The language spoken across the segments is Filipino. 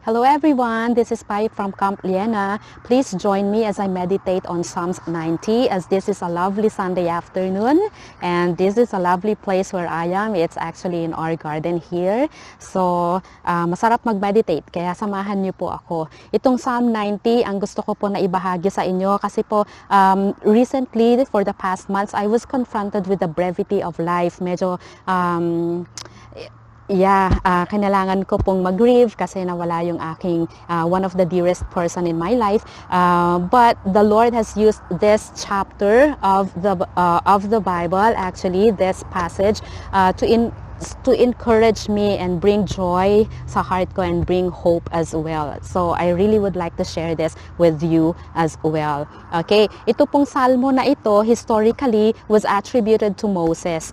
Hello everyone, this is Pai from CampLlena. Please join me as I meditate on Psalms 90 as this is a lovely Sunday afternoon and this is a lovely place where I am. It's actually in our garden here. So, masarap mag-meditate kaya samahan niyo po ako. Itong Psalm 90 ang gusto ko po na ibahagi sa inyo kasi po recently for the past months I was confronted with the brevity of life. Medyo kailangan ko pong mag-grieve kasi nawala yung aking one of the dearest person in my life. But the Lord has used this chapter of the Bible, actually this passage, to encourage me and bring joy sa heart ko and bring hope as well. So I really would like to share this with you as well. Okay, ito pong salmo na ito historically was attributed to Moses.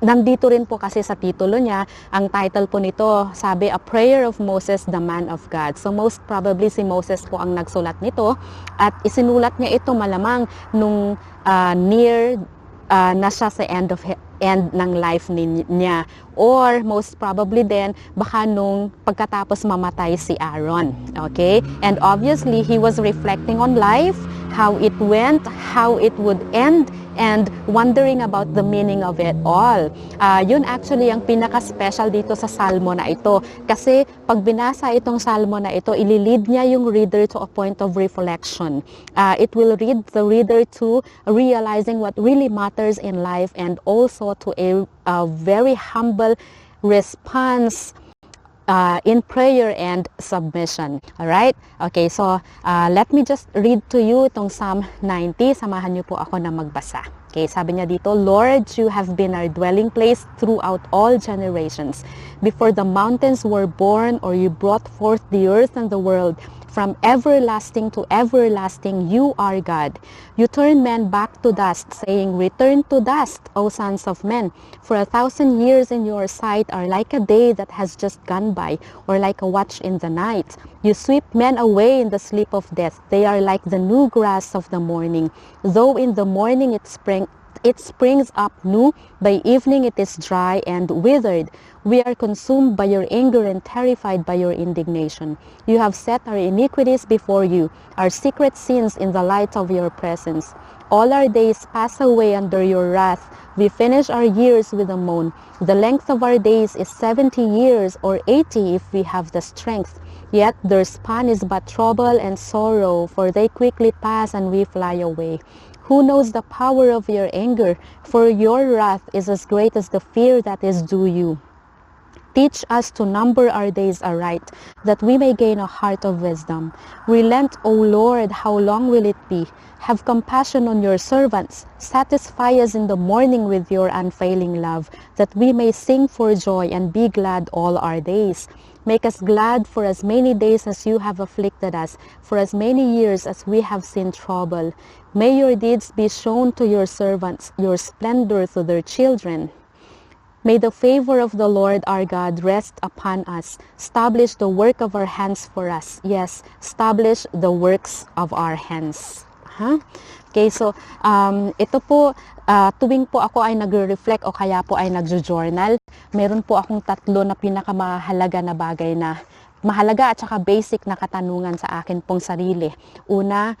Nandito rin po kasi sa titulo niya, ang title po nito, sabi, A Prayer of Moses, the Man of God. So most probably si Moses po ang nagsulat nito at isinulat niya ito malamang nung near na siya sa end ng life niya. Or most probably then, baka nung pagkatapos mamatay si Aaron. Okay? And obviously, he was reflecting on life, how it went, how it would end, and wondering about the meaning of it all. Yun actually ang pinaka-special dito sa salmo na ito. Kasi pag binasa itong salmo na ito, ililid niya yung reader to a point of reflection. It will lead the reader to realizing what really matters in life and also to a very humble response in prayer and submission. Alright? Okay, so let me just read to you itong Psalm 90. Samahan niyo po ako na magbasa. Okay, sabi niya dito, Lord, you have been our dwelling place throughout all generations. Before the mountains were born or you brought forth the earth and the world, from everlasting to everlasting, you are God. You turn men back to dust, saying, Return to dust, O sons of men. For 1,000 years in your sight are like a day that has just gone by, or like a watch in the night. You sweep men away in the sleep of death. They are like the new grass of the morning. Though in the morning it springs up new, by evening it is dry and withered. We are consumed by your anger and terrified by your indignation. You have set our iniquities before you, our secret sins in the light of your presence. All our days pass away under your wrath. We finish our years with a moan. The length of our days is 70 years or 80 if we have the strength. Yet their span is but trouble and sorrow, for they quickly pass and we fly away. Who knows the power of your anger? For your wrath is as great as the fear that is due you. Teach us to number our days aright, that we may gain a heart of wisdom. Relent, O Lord, how long will it be? Have compassion on your servants. Satisfy us in the morning with your unfailing love, that we may sing for joy and be glad all our days. Make us glad for as many days as you have afflicted us, for as many years as we have seen trouble. May your deeds be shown to your servants, your splendor to their children. May the favor of the Lord our God rest upon us. Establish the work of our hands for us. Yes, establish the works of our hands. Okay, so ito po, tuwing po ako ay nagre-reflect o kaya po ay nagjo-journal, meron po akong tatlo na pinakamahalaga na bagay na mahalaga at saka basic na katanungan sa akin pong sarili. Una,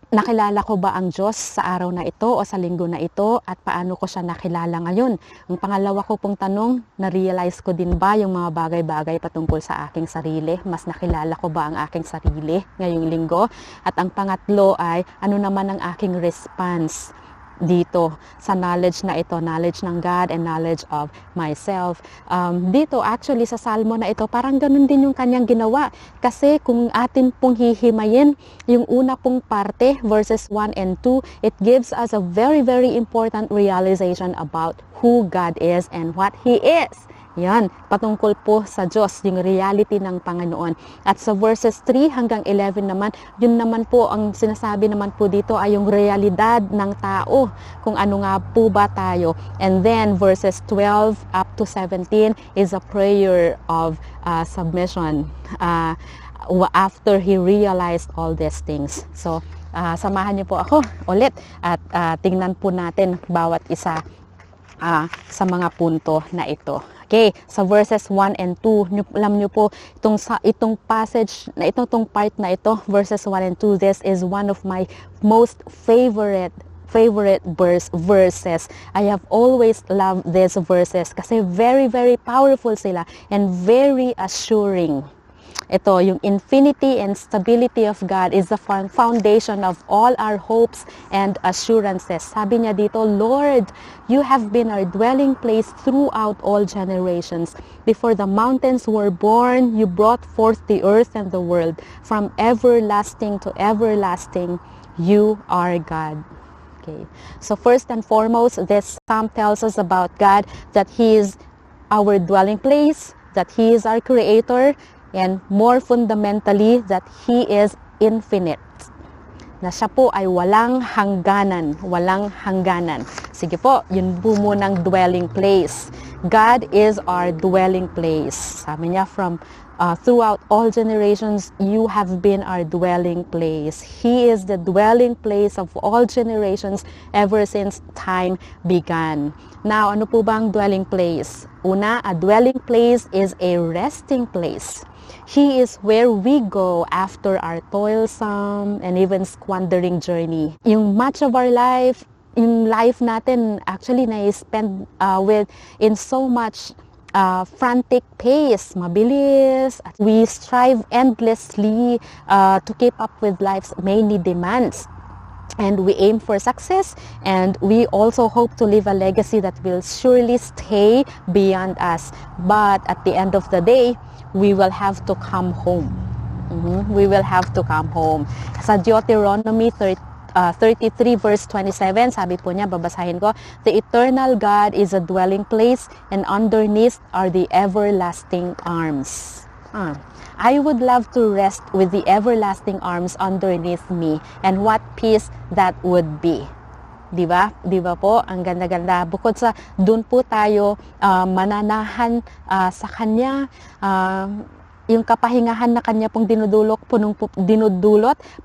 nakilala ko ba ang Diyos sa araw na ito o sa linggo na ito at paano ko siya nakilala ngayon? Ang pangalawa ko pong tanong, na-realize ko din ba yung mga bagay-bagay patungkol sa aking sarili? Mas nakilala ko ba ang aking sarili ngayong linggo? At ang pangatlo ay, ano naman ang aking response dito sa knowledge na ito, knowledge ng God and knowledge of myself. Dito actually sa salmo na ito, parang ganun din yung kanyang ginawa. Kasi kung atin pong hihimayin, yung una pong parte, verses 1 and 2, it gives us a very, very important realization about who God is and what He is. Yan, patungkol po sa Diyos, yung reality ng Panginoon. At sa verses 3 hanggang 11 naman, yun naman po, ang sinasabi naman po dito ay yung realidad ng tao, kung ano nga po ba tayo. And then verses 12 up to 17 is a prayer of submission after he realized all these things. So, samahan niyo po ako ulit at tingnan po natin bawat isa sa mga punto na ito. Okay, sa verses 1 and 2, alam nyo po, itong passage, na itong part na ito, verses 1 and 2, this is one of my most favorite verses. I have always loved these verses kasi very, very powerful sila and very assuring. Ito, yung infinity and stability of God is the foundation of all our hopes and assurances. Sabi niya dito, Lord, you have been our dwelling place throughout all generations. Before the mountains were born, you brought forth the earth and the world. From everlasting to everlasting, you are God. Okay. So first and foremost, this psalm tells us about God, that He is our dwelling place, that He is our creator, and more fundamentally, that He is infinite. Na siya po ay walang hangganan. Walang hangganan. Sige po, yun po munang dwelling place. God is our dwelling place. Sabi niya, throughout all generations, you have been our dwelling place. He is the dwelling place of all generations ever since time began. Now, ano po ba ang dwelling place? Una, a dwelling place is a resting place. He is where we go after our toilsome and even squandering journey. Yung much of our life, yung life natin actually na-spend in so much frantic pace, mabilis. We strive endlessly to keep up with life's many demands. And we aim for success, and we also hope to leave a legacy that will surely stay beyond us. But at the end of the day, we will have to come home. We will have to come home. Sa Deuteronomy 33 verse 27, sabi po niya, babasahin ko, the eternal God is a dwelling place, and underneath are the everlasting arms. I would love to rest with the everlasting arms underneath me, and what peace that would be. Diba? Diba po? Ang ganda-ganda. Bukod sa dun po tayo mananahan sa Kanya, yung kapahingahan na Kanya pong dinudulot,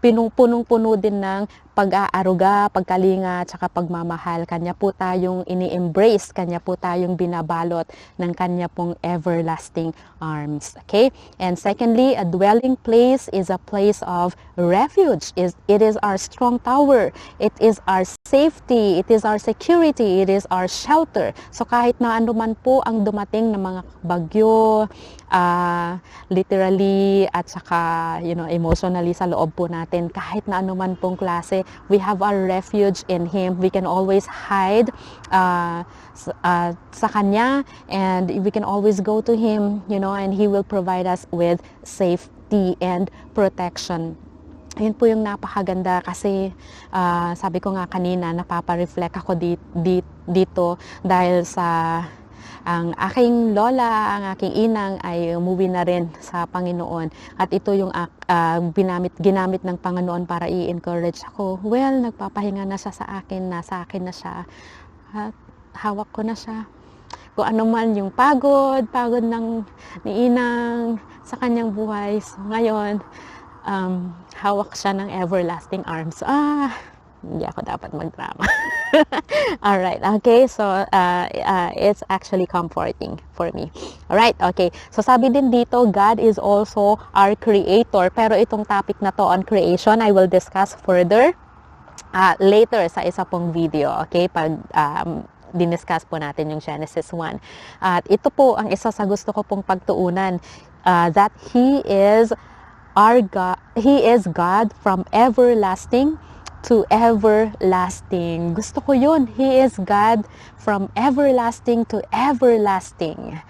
punong-puno din ng pag-aaruga, pagkalinga, tsaka pagmamahal. Kanya po tayong ini-embrace, Kanya po tayong binabalot ng Kanya pong everlasting arms. Okay? And secondly, a dwelling place is a place of refuge. It is our strong tower. It is our safety. It is our security. It is our shelter. So kahit na ano man po ang dumating ng mga bagyo, literally at saka emotionally sa loob po natin, kahit na ano man pong klase, we have our refuge in Him. We can always hide sa Kanya, and we can always go to Him, and He will provide us with safety and protection. Yun po yung napakaganda kasi sabi ko nga kanina, napapa-reflect ako dito dahil sa ang aking lola, ang aking inang ay umuwi na rin sa Panginoon. At ito yung ginamit ng Panginoon para i-encourage ako. Well, nagpapahinga na siya sa akin, nasa akin na siya. At hawak ko na siya. Kung ano man yung pagod ni inang sa kanyang buhay. So, ngayon, hawak siya ng everlasting arms. Hindi ako dapat magdrama. Alright, okay. So, it's actually comforting for me. Alright, okay. So, sabi din dito, God is also our creator. Pero itong topic na to on creation, I will discuss further later sa isa pong video. Okay, pag diniscuss po natin yung Genesis 1. At ito po ang isa sa gusto ko pong pagtuunan, that He is our God. He is God from everlasting to everlasting. Gusto ko yun. He is God from everlasting to everlasting.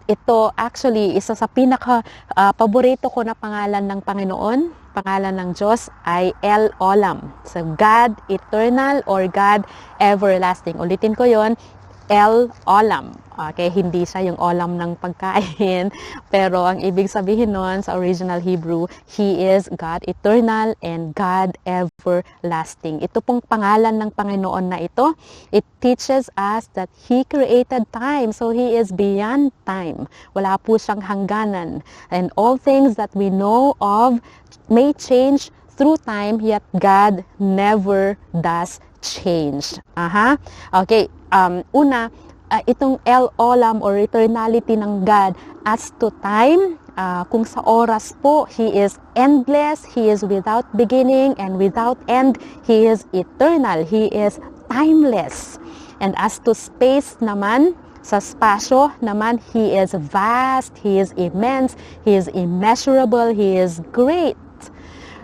Ito actually isa sa pinaka-paborito ko na pangalan ng Panginoon, pangalan ng Diyos ay El Olam. So God eternal or God everlasting. Ulitin ko yon, El Olam. Okay, hindi siya yung olam ng pagkain, pero ang ibig sabihin nun sa original Hebrew, He is God eternal and God everlasting. Ito pong pangalan ng Panginoon na ito, it teaches us that He created time, so He is beyond time. Wala po siyang hangganan. And all things that we know of may change through time, yet God never does change. Okay, una, itong El Olam or eternality ng God as to time, kung sa oras po, He is endless, He is without beginning and without end, He is eternal, He is timeless. And as to space naman, sa spasyo naman, He is vast, He is immense, He is immeasurable, He is great.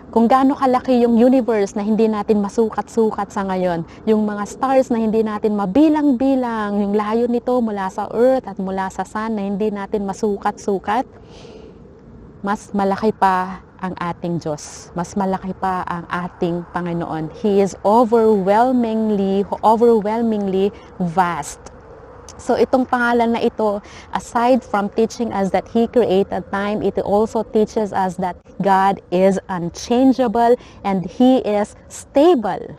Kung gaano kalaki yung universe na hindi natin masukat-sukat sa ngayon, yung mga stars na hindi natin mabilang-bilang, yung layo nito mula sa earth at mula sa sun na hindi natin masukat-sukat, mas malaki pa ang ating Diyos. Mas malaki pa ang ating Panginoon. He is overwhelmingly vast. So itong pangalan na ito, aside from teaching us that He created time, it also teaches us that God is unchangeable and He is stable.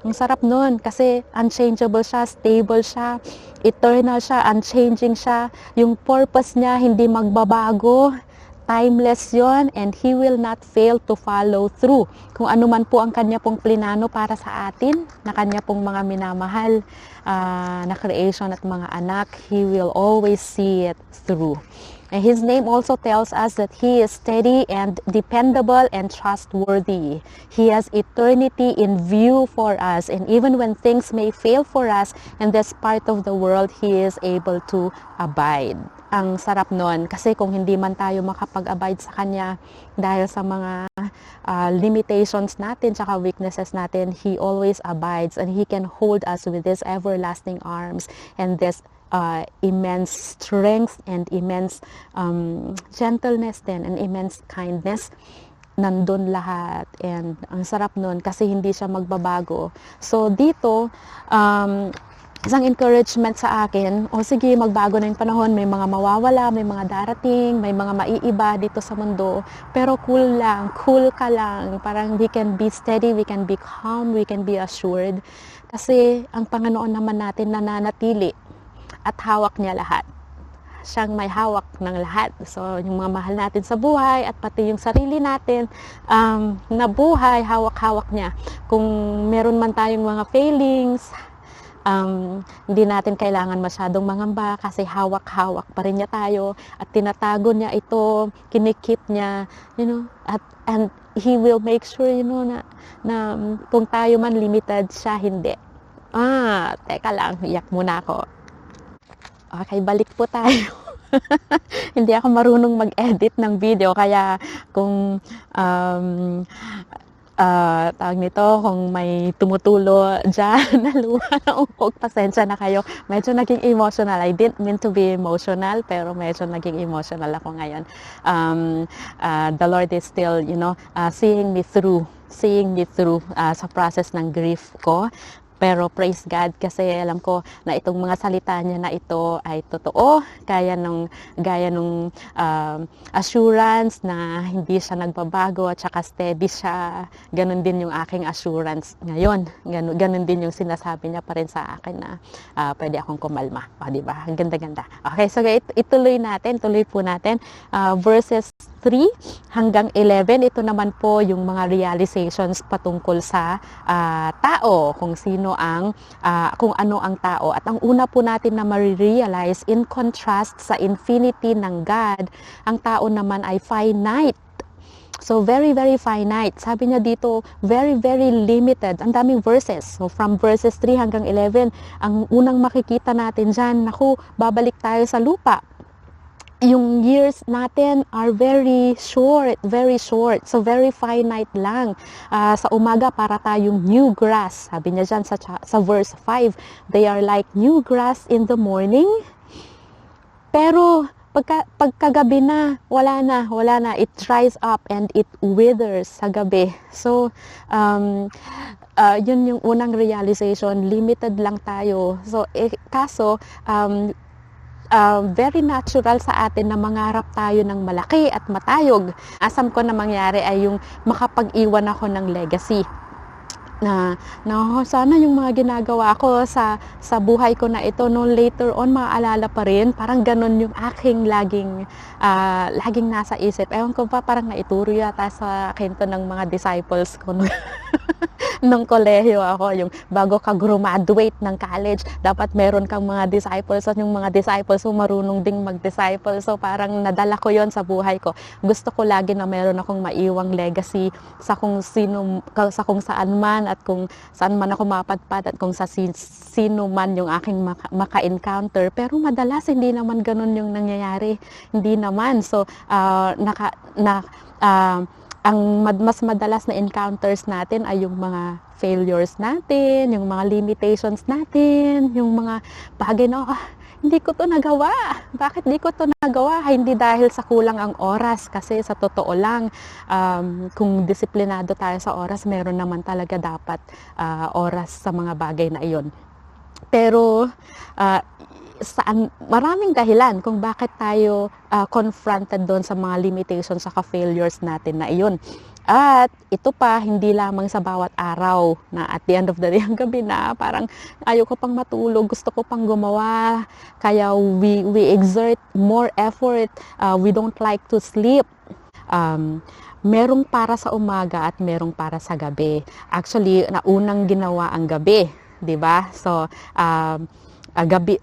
Ang sarap nun kasi unchangeable siya, stable siya, eternal siya, unchanging siya. Yung purpose niya hindi magbabago. Timeless yon, and He will not fail to follow through. Kung ano man po ang Kanya pong plinano para sa atin, na Kanya pong mga minamahal na creation at mga anak, He will always see it through. And His name also tells us that He is steady and dependable and trustworthy. He has eternity in view for us, and even when things may fail for us in this part of the world, He is able to abide. Ang sarap nun, kasi kung hindi man tayo makapag-abide sa Kanya dahil sa mga limitations natin tsaka weaknesses natin, He always abides and He can hold us with His everlasting arms and this immense strength and immense gentleness din and immense kindness. Nandun lahat, and ang sarap nun kasi hindi siya magbabago. So dito, isang encouragement sa akin, sige, magbago na yung panahon, may mga mawawala, may mga darating, may mga maiiba dito sa mundo, pero cool ka lang, parang we can be steady, we can be calm, we can be assured, kasi ang Panginoon naman natin nananatili at hawak niya lahat. Siyang may hawak ng lahat. So, yung mga mahal natin sa buhay at pati yung sarili natin na buhay, hawak-hawak niya. Kung meron man tayong mga failings, hindi natin kailangan masyadong mangamba kasi hawak-hawak pa rin niya tayo at tinatago niya ito, kinikip niya, and He will make sure, na kung tayo man limited, siya hindi. Teka lang, iyak muna ako. Okay, balik po tayo. Hindi ako marunong mag-edit ng video, kaya kung tawag nito, kung may tumutulo dyan na luha na ungkog, pasensya na kayo. Medyo naging emotional. I didn't mean to be emotional, pero medyo naging emotional ako ngayon. The Lord is still, seeing me through sa process ng grief ko. Pero praise God kasi alam ko na itong mga salita niya na ito ay totoo, gaya nung assurance na hindi siya nagbabago at saka steady siya. Ganun din yung aking assurance ngayon. Ganun din yung sinasabi niya pa rin sa akin na pwede akong kumalma. Di ba? Ang ganda-ganda. Okay, so tuloy po natin. Verses 3 hanggang 11, ito naman po yung mga realizations patungkol sa tao, kung ano ang tao. At ang una po natin na ma-realize, in contrast sa infinity ng God, ang tao naman ay finite. So, very, very finite. Sabi niya dito, very, very limited. Ang daming verses. So, from verses 3 hanggang 11, ang unang makikita natin dyan, babalik tayo sa lupa. Yung years natin are very short. So, very finite lang. Sa umaga, para tayong new grass. Sabi niya dyan sa verse 5, they are like new grass in the morning. Pero, pagkagabi na, wala na. It dries up and it withers sa gabi. So, yun yung unang realization. Limited lang tayo. So, kaso, very natural sa atin na mangarap tayo ng malaki at matayog. Asam ko na mangyari ay yung makapag-iwan ako ng legacy. Na sana yung mga ginagawa ko sa buhay ko na ito, later on maaalala pa rin. Parang ganun yung aking laging nasa isip. Ewan ko pa, parang naituro yata sa akin to ng mga disciples ko. nung kolehiyo ako, yung bago ka graduate ng college, dapat meron kang mga disciples at yung mga disciples mo marunong ding mag-disciple. So parang nadala ko yon sa buhay ko. Gusto ko lagi na meron akong maiwang legacy sa kung saan man at kung saan man ako mapadpad at kung sino man yung aking maka-encounter. Pero madalas hindi naman ganun yung nangyayari. Hindi naman. So mas madalas na encounters natin ay yung mga failures natin, yung mga limitations natin, yung mga bagay na, hindi ko to nagawa. Bakit di ko to nagawa? Hindi dahil sa kulang ang oras, kasi sa totoo lang, kung disiplinado tayo sa oras, meron naman talaga dapat oras sa mga bagay na iyon. Pero maraming dahilan kung bakit tayo confronted doon sa mga limitations sa failures natin na iyon. At ito pa, hindi lamang sa bawat araw na at the end of the day, ang gabi na, parang ayoko pang matulog, gusto ko pang gumawa, kaya we exert more effort, we don't like to sleep. Merong para sa umaga at merong para sa gabi. Actually, naunang ginawa ang gabi, 'di ba? So, gabi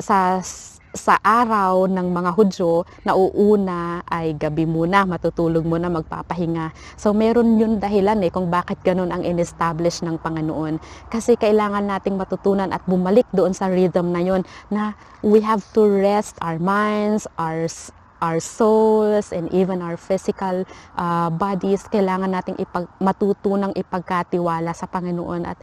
sa araw ng mga Hudyo, nauuna ay gabi muna, matutulog muna, magpapahinga. So meron yun dahilan kung bakit ganun ang in-establish ng Panginoon. Kasi kailangan nating matutunan at bumalik doon sa rhythm na yun, na we have to rest our minds, our souls, and even our physical bodies. Kailangan nating matutunang ipagkatiwala sa Panginoon at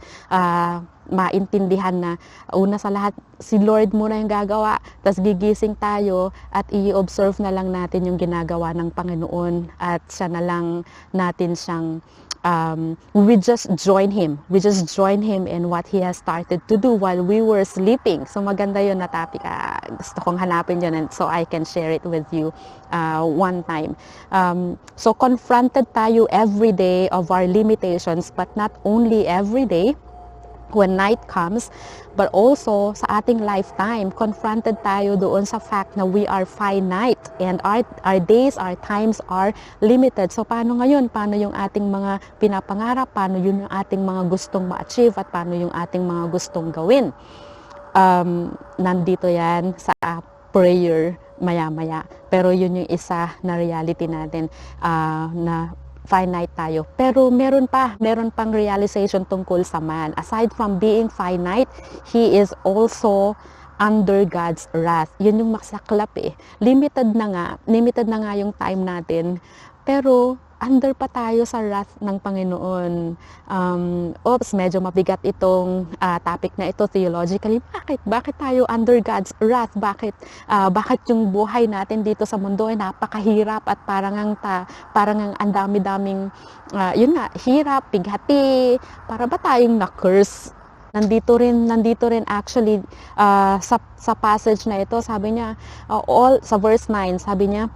maintindihan na una sa lahat, si Lord muna yung gagawa, tapos gigising tayo at i-observe na lang natin yung ginagawa ng Panginoon at siya na lang natin siyang we just join Him in what He has started to do while we were sleeping. So maganda yun na topic. Gusto kong hanapin yun and so I can share it with you one time. So confronted tayo every day of our limitations, but not only every day when night comes, but also sa ating lifetime, confronted tayo doon sa fact na we are finite and our days, our times are limited. So paano ngayon? Paano yung ating mga pinapangarap? Paano yun yung ating mga gustong ma-achieve? At paano yung ating mga gustong gawin? Nandito yan sa prayer maya-maya. Pero yun yung isa na reality natin na finite tayo. Pero meron pang realization tungkol sa man. Aside from being finite, he is also under God's wrath. Yun yung masaklap Limited na nga yung time natin. Pero under pa tayo sa wrath ng Panginoon. Medyo mabigat itong topic na ito theologically. Bakit tayo under God's wrath? Bakit yung buhay natin dito sa mundo ay napakahirap at parang ang dami-daming hirap, bighati. Para ba tayong na-curse? Nandito rin actually sa passage na ito, sabi niya sa verse 9, sabi niya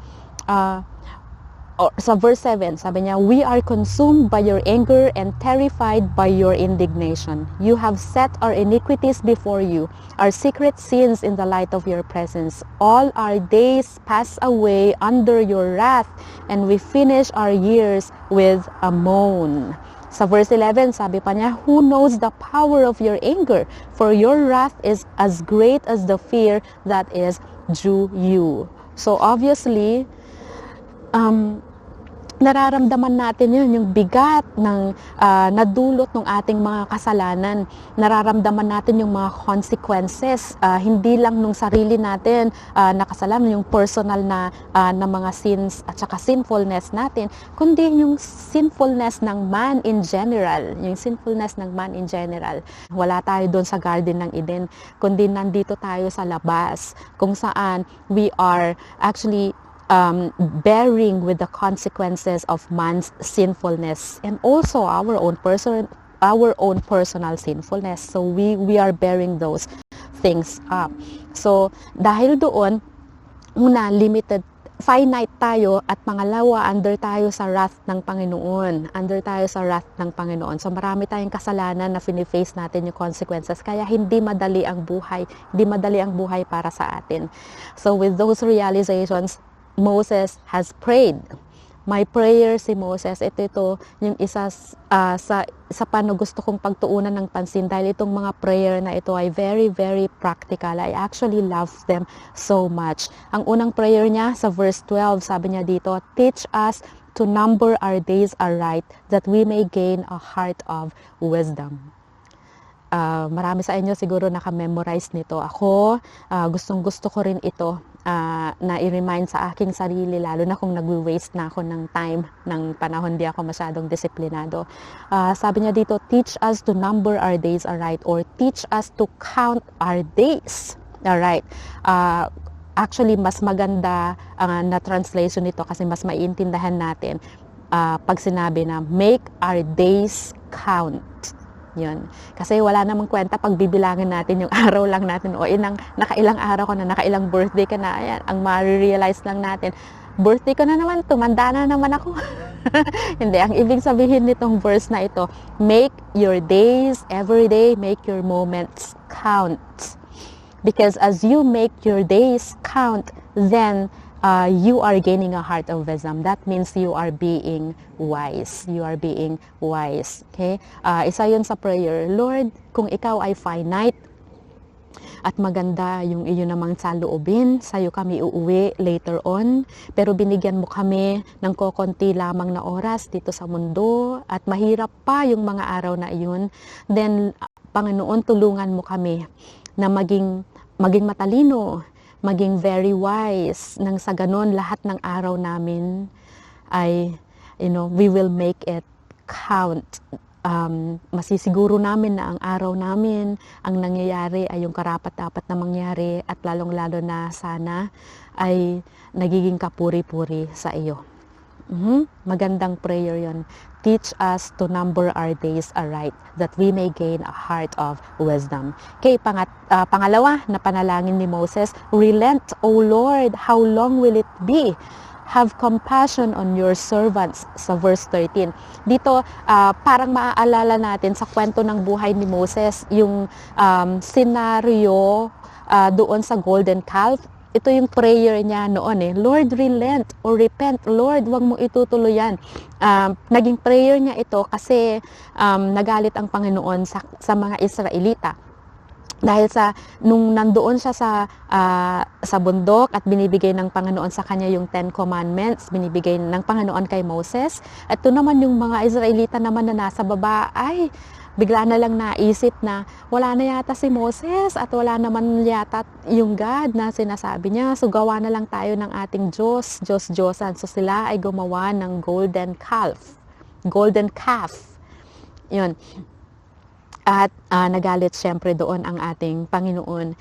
sa verse 7, sabi niya, we are consumed by your anger and terrified by your indignation. You have set our iniquities before you, our secret sins in the light of your presence. All our days pass away under your wrath, and we finish our years with a moan. Sa verse 11, sabi pa niya, who knows the power of your anger? For your wrath is as great as the fear that is due you. So obviously, nararamdaman natin yung bigat ng nadulot ng ating mga kasalanan. Nararamdaman natin yung mga consequences, hindi lang nung sarili natin na kasalanan, yung personal na mga sins at saka sinfulness natin, kundi yung sinfulness ng man in general. Wala tayo doon sa Garden ng Eden, kundi nandito tayo sa labas, kung saan we are actually bearing with the consequences of man's sinfulness and also our own personal sinfulness. So we are bearing those things up. So dahil doon, una, finite tayo, at pangalawa, under tayo sa wrath ng Panginoon. So marami tayong kasalanan na fini-face natin yung consequences, kaya hindi madali ang buhay para sa atin. So with those realizations, Moses has prayed. my prayer si Moses, ito yung isa sa paano gusto kong pagtuunan ng pansin dahil itong mga prayer na ito ay very, very practical. I actually love them so much. Ang unang prayer niya sa verse 12, sabi niya dito, teach us to number our days aright that we may gain a heart of wisdom. Marami sa inyo siguro naka-memorize nito. Ako, gustong-gusto ko rin ito na i-remind sa aking sarili, lalo na kung nag-waste na ako ng time, ng panahon di ako masyadong disiplinado. Sabi niya dito, teach us to number our days aright, or teach us to count our days aright. Actually, mas maganda na translation nito kasi mas maiintindihan natin pag sinabi na make our days count. Yun. Kasi wala namang kwenta pag bibilangin natin yung araw lang natin o nakailang araw ko na, nakailang birthday ka na, ayan, ang ma-realize lang natin, birthday ko na naman, tumanda na naman ako. Hindi, ang ibig sabihin nitong verse na ito, make your days every day, make your moments count. Because as you make your days count, then you are gaining a heart of wisdom. That means you are being wise. You are being wise. Okay? Isa yun sa prayer. Lord, kung ikaw ay finite at maganda yung iyo namang saloobin, sa'yo kami uuwi later on, pero binigyan mo kami ng kokonti lamang na oras dito sa mundo at mahirap pa yung mga araw na iyon, then Panginoon, tulungan mo kami na maging matalino, maging very wise, nang sa ganon lahat ng araw namin ay, we will make it count. Masisiguro namin na ang araw namin, ang nangyayari ay yung karapat-dapat na mangyari at lalong-lalo na sana ay nagiging kapuri-puri sa iyo. Magandang prayer yon. Teach us to number our days aright that we may gain a heart of wisdom. Okay, pangalawa na panalangin ni Moses, relent, O Lord, how long will it be? Have compassion on your servants, sa verse 13. Dito, parang maaalala natin sa kwento ng buhay ni Moses, yung scenario doon sa golden calf. Ito yung prayer niya noon Lord, relent or repent. Lord, wag mo itutuloy yan. Naging prayer niya ito kasi nagalit ang Panginoon sa mga Israelita. Dahil nung nandoon siya sa bundok at binibigay ng Panginoon sa kanya yung 10 Commandments, binibigay ng Panginoon kay Moses. At ito naman yung mga Israelita naman na nasa baba, ay bigla na lang naisip na wala na yata si Moses at wala naman yata yung God na sinasabi niya. So gawa na lang tayo ng ating Diyos-Diyosan. So sila ay gumawa ng golden calf. Yun. At nagalit syempre doon ang ating Panginoon.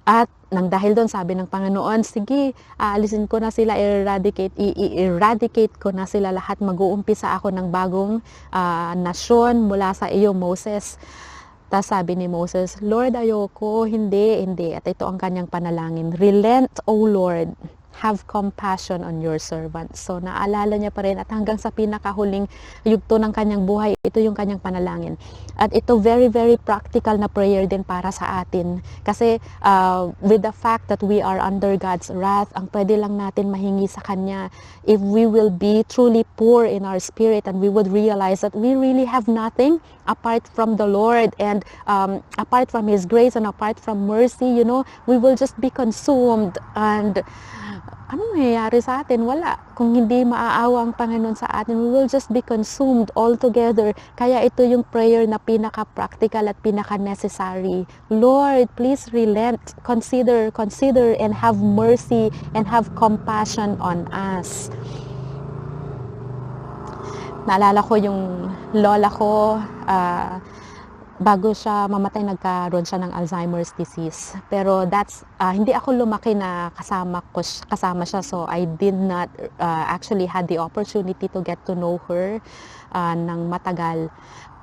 At nang dahil doon, sabi ng Panginoon, sige, aalisin ko na sila, eradicate ko na sila lahat. Mag-uumpisa ako ng bagong nasyon mula sa iyo, Moses. Tapos sabi ni Moses, Lord, ayoko, hindi. At ito ang kanyang panalangin. Relent, O Lord. Have compassion on your servant. So, naalala niya pa rin at hanggang sa pinakahuling yugto ng kanyang buhay, ito yung kanyang panalangin. At ito very, very practical na prayer din para sa atin. Kasi with the fact that we are under God's wrath, ang pwede lang natin mahingi sa Kanya if we will be truly poor in our spirit and we would realize that we really have nothing apart from the Lord and apart from His grace and apart from mercy, we will just be consumed. And ano mangyayari sa atin? Wala. Kung hindi maaawa ang Panginoon sa atin, we will just be consumed altogether. Kaya ito yung prayer na pinaka-practical at pinaka-necessary. Lord, please relent, consider, and have mercy and have compassion on us. Naalala ko yung lola ko, bago siya mamatay, nagkaroon siya ng Alzheimer's disease. Pero hindi ako lumaki na kasama siya. So I did not actually had the opportunity to get to know her ng matagal.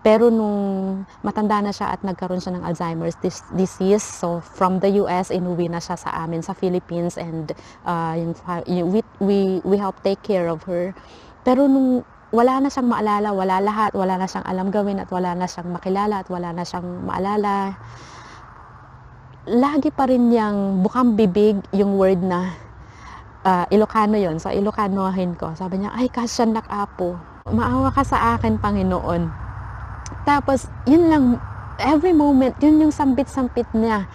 Pero nung matanda na siya at nagkaroon siya ng Alzheimer's disease, so from the US, inuwi na siya sa amin sa Philippines and we help take care of her. Pero nung wala na siyang maalala, wala na siyang alam gawin at wala na siyang makilala at wala na siyang maalala, lagi pa rin niyang bukang bibig yung word na Ilocano yon. So, Ilocanohin ko. Sabi niya, ay, kasyanak apo. Maawa ka sa akin, Panginoon. Tapos, yun lang, every moment, yun yung sambit-sampit niya.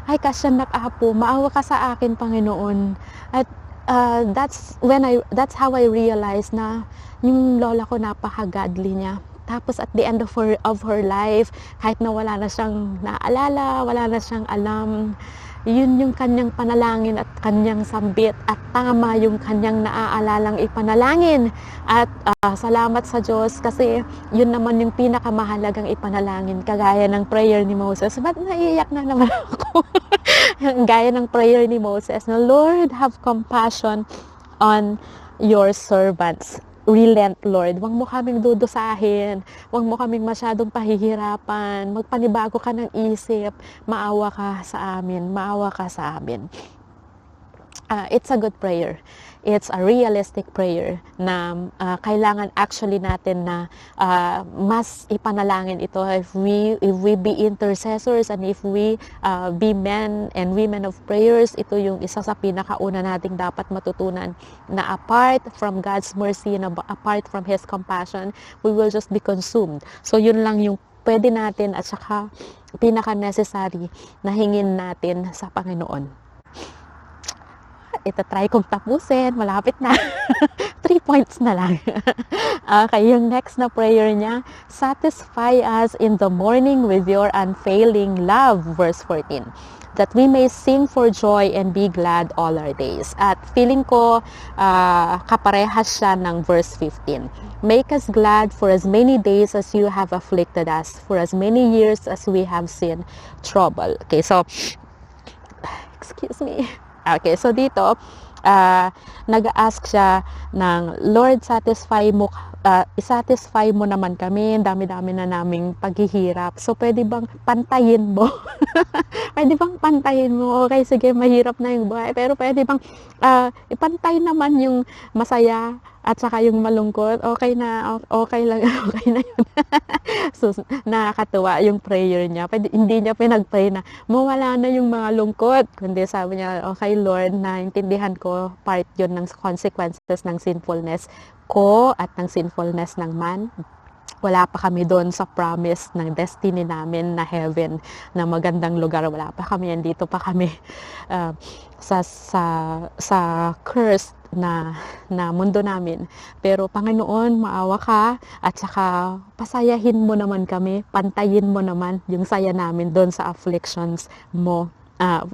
Ay, kasyanak apo, maawa ka sa akin, Panginoon. At that's how I realized na yung lola ko napaka-godly niya. Tapos at the end of her life, kahit na wala na siyang naalala, wala na siyang alam, yun yung kanyang panalangin at kanyang sambit at tama yung kanyang naaalalang ipanalangin. At salamat sa Diyos kasi yun naman yung pinakamahalagang ipanalangin, kagaya ng prayer ni Moses. Ba't naiiyak na naman ako? Gaya ng prayer ni Moses na, Lord, have compassion on your servants. Relent, Lord. Huwag mo kaming dudusahin. Huwag mo kaming masyadong pahihirapan. Magpanibago ka ng isip. Maawa ka sa amin. Maawa ka sa amin. It's a good prayer. It's a realistic prayer na kailangan actually natin na mas ipanalangin ito if we be intercessors and if we be men and women of prayers. Ito yung isa sa pinakauna nating dapat matutunan, na apart from God's mercy and apart from His compassion, we will just be consumed. So yun lang yung pwede natin at saka pinaka-necessary na hingin natin sa Panginoon. Itatry kong tapusin. Malapit na. 3 points na lang. Okay, yung next na prayer niya, satisfy us in the morning with your unfailing love, verse 14. That we may sing for joy and be glad all our days. At feeling ko, kaparehas siya ng verse 15. Make us glad for as many days as you have afflicted us, for as many years as we have seen trouble. Okay, so, excuse me. Okay, so dito, nag-ask siya ng, Lord, isatisfy mo naman kami, dami-dami na naming paghihirap. So, pwede bang pantayin mo? Pwede bang pantayin mo? Okay, sige, mahirap na yung buhay. Pero pwede bang ipantay naman yung masaya at saka yung malungkot? Okay na, okay lang, okay na yun. So, nakakatuwa yung prayer niya. Hindi niya pinag-pray na mawala na yung mga lungkot. Kundi sabi niya, okay Lord, naintindihan ko, part yun ng consequences ng sinfulness ko at ng sinfulness ng man. Wala pa kami doon sa promise ng destiny namin na heaven, na magandang lugar. Wala pa kami, andito pa kami sa cursed na mundo namin. Pero Panginoon, maawa ka at saka pasayahin mo naman kami, pantayin mo naman yung saya namin doon sa afflictions mo,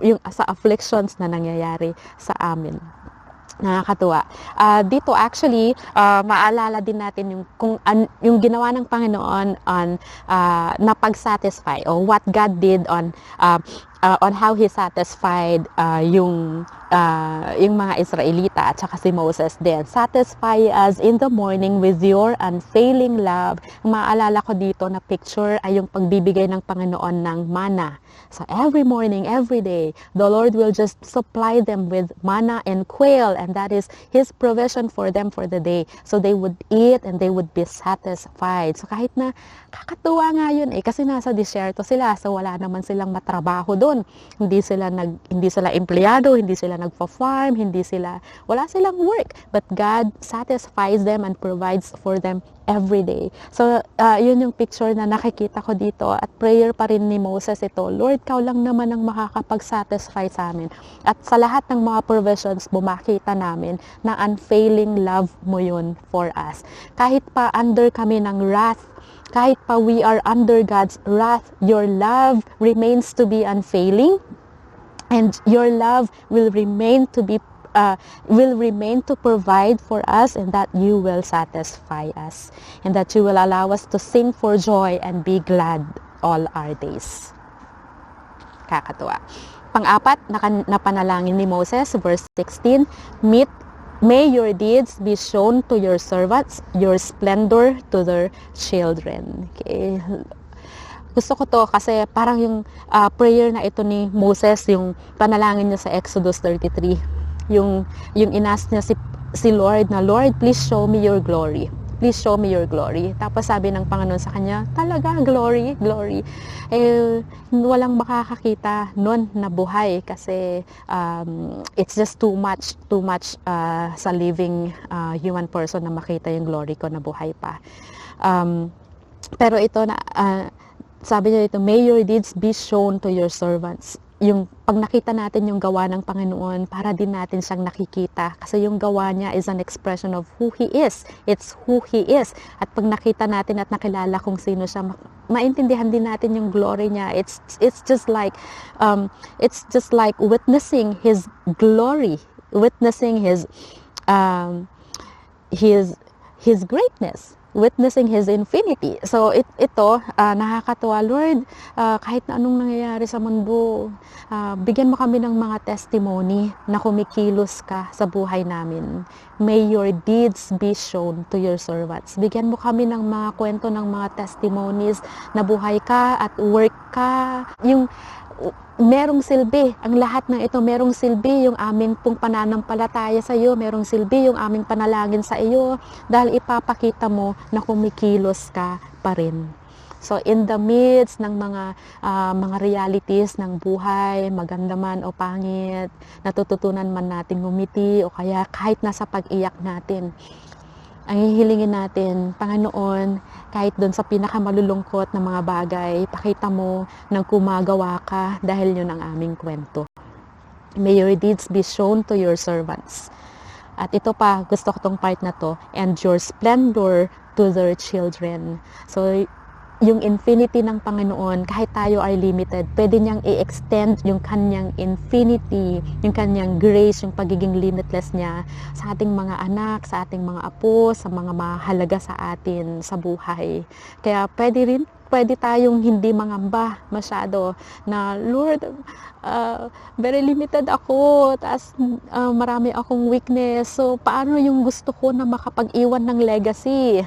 yung sa afflictions na nangyayari sa amin. Nakakatuwa. Dito actually, maalala din natin yung ginawa ng Panginoon on na pag-satisfy, or what God did on how He satisfied yung mga Israelita at saka si Moses din. Satisfy us in the morning with your unfailing love. Maalala ko dito na picture ay yung pagbibigay ng Panginoon ng manna. So every morning, every day, the Lord will just supply them with manna and quail, and that is His provision for them for the day. So they would eat and they would be satisfied. So kahit na kakatuwa nga yun kasi nasa disyerto sila, so wala naman silang matrabaho doon. Hindi sila empleyado, hindi sila nagfa-farm, wala silang work. But God satisfies them and provides for them every day. So, yun yung picture na nakikita ko dito, at prayer pa rin ni Moses ito, Lord, Ikaw lang naman ang makakapag-satisfy sa amin. At sa lahat ng mga provisions mo, makita namin na unfailing love mo yun for us. Kahit pa under kami ng wrath, kahit pa we are under God's wrath, your love remains to be unfailing, and your love will remain to provide for us, and that you will satisfy us, and that you will allow us to sing for joy and be glad all our days. Kakatuwa. Pang-apat na panalangin ni Moses, verse 16, May your deeds be shown to your servants, your splendor to their children. Okay. Gusto ko to kasi parang yung prayer na ito ni Moses, yung panalangin niya sa Exodus 33. Yung inask niya si Lord na, Lord, please show me your glory. Please show me your glory. Tapos sabi ng Panginoon sa kanya, talaga, glory, glory. Walang makakakita nun na buhay kasi it's just too much sa living human person na makita yung glory ko na buhay pa. Pero ito na sabi niya dito, may your deeds be shown to your servants. Yung pag nakita natin yung gawa ng Panginoon, para din natin siyang nakikita. Kasi yung gawa niya is an expression of who He is. It's who He is. At pag nakita natin at nakilala kung sino siya, maintindihan din natin yung glory niya. It's just like witnessing His glory, witnessing His greatness, witnessing His infinity. So, ito, nakakatuwa. Lord, kahit na anong nangyayari sa mundo, bigyan mo kami ng mga testimony na kumikilos ka sa buhay namin. May your deeds be shown to your servants. Bigyan mo kami ng mga kwento, ng mga testimonies na buhay ka at work ka. Yung merong silbi. Ang lahat ng ito merong silbi. Yung aming pong pananampalataya sa iyo, merong silbi. Yung aming panalangin sa iyo, dahil ipapakita mo na kumikilos ka pa rin. So in the midst ng mga realities ng buhay, maganda man o pangit, natututunan man natin ngumiti o kaya kahit nasa pag-iyak natin, ang hihilingin natin, Panginoon, kahit doon sa pinakamalulungkot na mga bagay, pakita mo nang kumagawa ka dahil yun ang aming kwento. May your deeds be shown to your servants. At ito pa, gusto ko tong part na to, and your splendor to their children. So, yung infinity ng Panginoon, kahit tayo are limited, pwede niyang i-extend yung kanyang infinity, yung kanyang grace, yung pagiging limitless niya sa ating mga anak, sa ating mga apo, sa mga mahalaga sa atin sa buhay. Kaya pwede tayong hindi mangamba masyado na, Lord, very limited ako, taas marami akong weakness, so paano yung gusto ko na makapag-iwan ng legacy?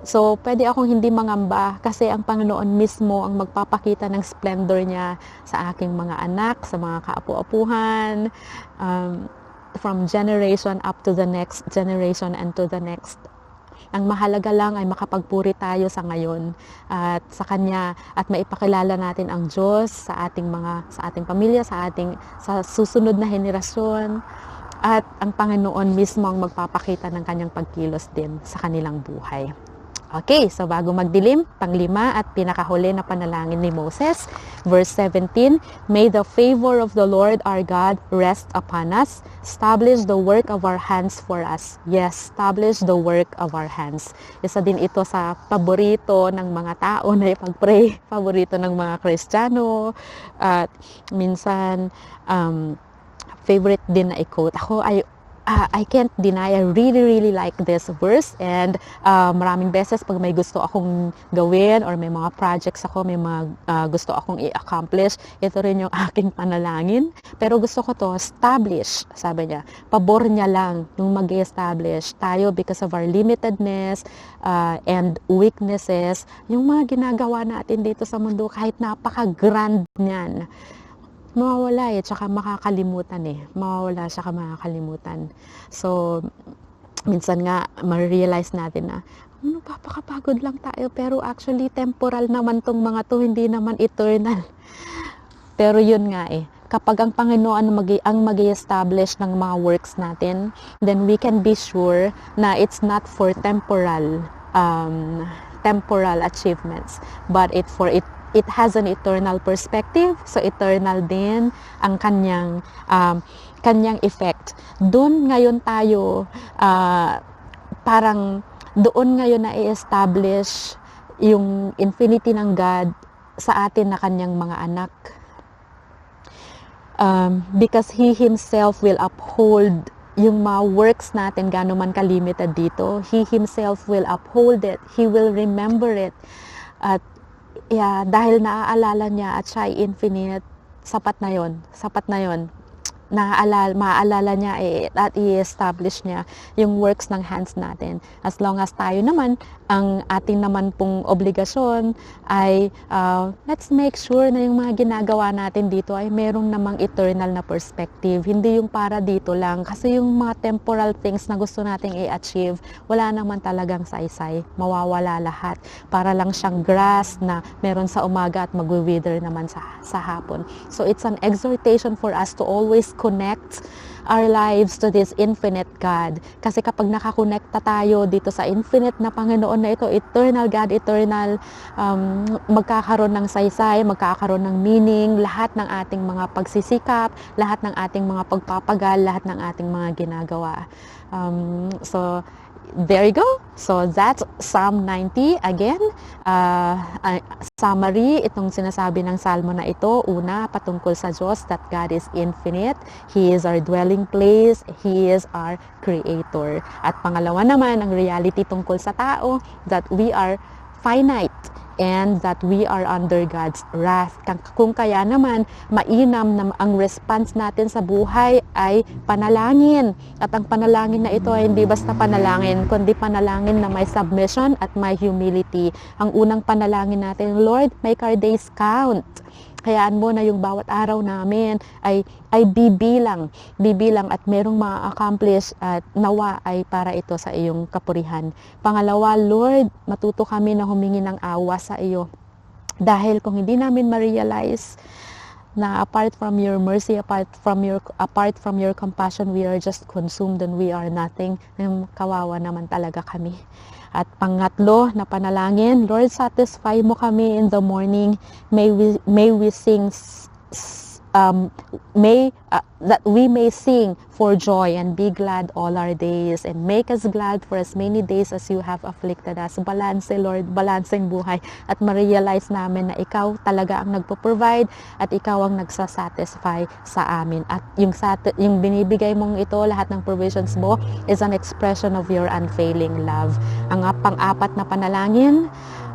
So, pwede akong hindi mangamba kasi ang Panginoon mismo ang magpapakita ng splendor niya sa aking mga anak, sa mga kaapu-apuhan, from generation up to the next generation and to the next. Ang mahalaga lang ay makapagpuri tayo sa ngayon at sa Kanya at maipakilala natin ang Diyos sa ating pamilya, sa susunod na henerasyon, at ang Panginoon mismo ang magpapakita ng Kanyang pagkilos din sa kanilang buhay. Okay, so bago magdilim, panglima at pinakahuli na panalangin ni Moses, verse 17, May the favor of the Lord our God rest upon us. Establish the work of our hands for us. Yes, establish the work of our hands. Isa din ito sa paborito ng mga tao na ipag-pray, paborito ng mga Kristiyano, at minsan favorite din na i-quote. I can't deny, I really like this verse, and maraming beses pag may gusto akong gawin or may mga projects ako, may mga gusto akong i-accomplish, ito rin yung aking panalangin. Pero gusto ko to, establish, sabi niya. Pabor niya lang yung mag-establish tayo because of our limitedness and weaknesses. Yung mga ginagawa natin dito sa mundo, kahit napaka-grand niyan, mawawala tsaka makakalimutan mawawala tsaka makakalimutan. So minsan nga ma-realize natin na papakapagod lang tayo, pero actually temporal naman tong mga to, hindi naman eternal. Pero yun nga kapag ang Panginoon ang mag-i-establish ng mga works natin, then we can be sure na it's not for temporal achievements, but it has an eternal perspective. So eternal din ang kanyang effect. Doon ngayon tayo parang doon ngayon na i-establish yung infinity ng God sa atin na kanyang mga anak. Because He Himself will uphold yung mga works natin, gaano man ka-limited dito. He Himself will uphold it. He will remember it. At dahil naaalala niya at siya ay infinite, sapat na yon. Maaalala niya at i-establish niya yung works ng hands natin. As long as tayo naman Ang ating naman pong obligasyon ay let's make sure na yung mga ginagawa natin dito ay merong namang eternal na perspective. Hindi yung para dito lang. Kasi yung mga temporal things na gusto nating i-achieve, wala naman talagang saysay. Mawawala lahat. Para lang siyang grass na meron sa umaga at mag-wither naman sa hapon. So it's an exhortation for us to always connect our lives to this infinite God. Kasi kapag nakakonekta tayo dito sa infinite na Panginoon na ito, eternal God, eternal, magkakaroon ng saysay, magkakaroon ng meaning, lahat ng ating mga pagsisikap, lahat ng ating mga pagpapagal, lahat ng ating mga ginagawa. So, there you go. So that's Psalm 90 again. Summary, itong sinasabi ng salmo na ito, una, patungkol sa Diyos, that God is infinite. He is our dwelling place. He is our creator. At pangalawa naman, ang reality tungkol sa tao, that we are finite and that we are under God's wrath. Kung kaya naman, mainam na ang response natin sa buhay ay panalangin. At ang panalangin na ito ay hindi basta panalangin, kundi panalangin na may submission at may humility. Ang unang panalangin natin, Lord, make our days count. Hayaan mo na yung bawat araw namin ay bibilang at merong ma-accomplish at nawa ay para ito sa iyong kapurihan. Pangalawa, Lord, matuto kami na humingi ng awa sa iyo. Dahil kung hindi namin ma-realize na apart from your mercy, apart from your compassion, we are just consumed and we are nothing. Kawawa naman talaga kami. At pangatlo na panalangin, Lord, satisfy mo kami in the morning. May we sing that we may sing for joy and be glad all our days, and make us glad for as many days as you have afflicted us. Balance, Lord, balancing buhay, at ma-realize namin na ikaw talaga ang nagpo-provide at ikaw ang nagsasatisfy sa amin. At yung binibigay mong ito, lahat ng provisions mo is an expression of your unfailing love. Ang pang-apat na panalangin,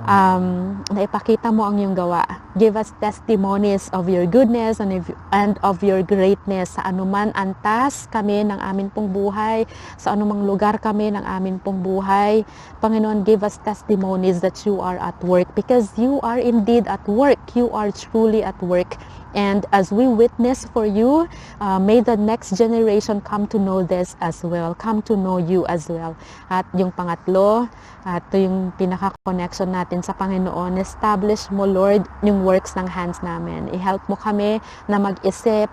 na ipakita mo ang iyong gawa. Give us testimonies of your goodness and of your greatness. Sa anuman antas kami ng amin pong buhay, sa anumang lugar kami ng amin pong buhay, Panginoon, give us testimonies that you are at work, because you are indeed at work. You are truly at work. And as we witness for you, may the next generation come to know this as well. Come to know you as well. At yung pangatlo, ito yung pinaka-connection natin sa Panginoon. Establish mo, Lord, yung works ng hands namin. I-help mo kami na mag-isip,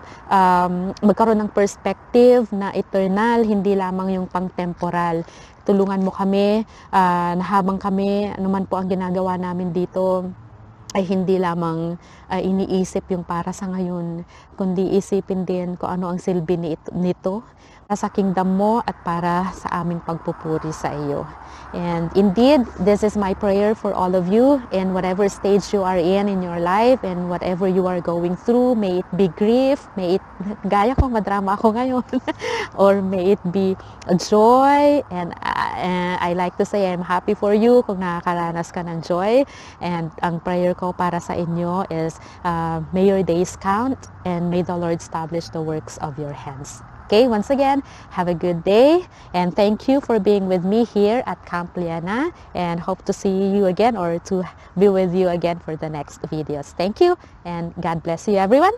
magkaroon ng perspective na eternal, hindi lamang yung pang-temporal. Tulungan mo kami na habang kami, anuman po ang ginagawa namin dito, ay hindi lamang iniisip yung para sa ngayon, kundi isipin din kung ano ang silbi nito sa kingdom mo at para sa aming pagpupuri sa iyo. And indeed, this is my prayer for all of you in whatever stage you are in your life and whatever you are going through. May it be grief, may it, gaya ko, madrama ako ngayon, or may it be joy. And I like to say, I'm happy for you kung nakakaranas ka ng joy. And ang prayer ko para sa inyo is, may your days count and may the Lord establish the works of your hands. Okay, once again, have a good day, and thank you for being with me here at CampLlena, and hope to see you again or to be with you again for the next videos. Thank you, and God bless you, everyone.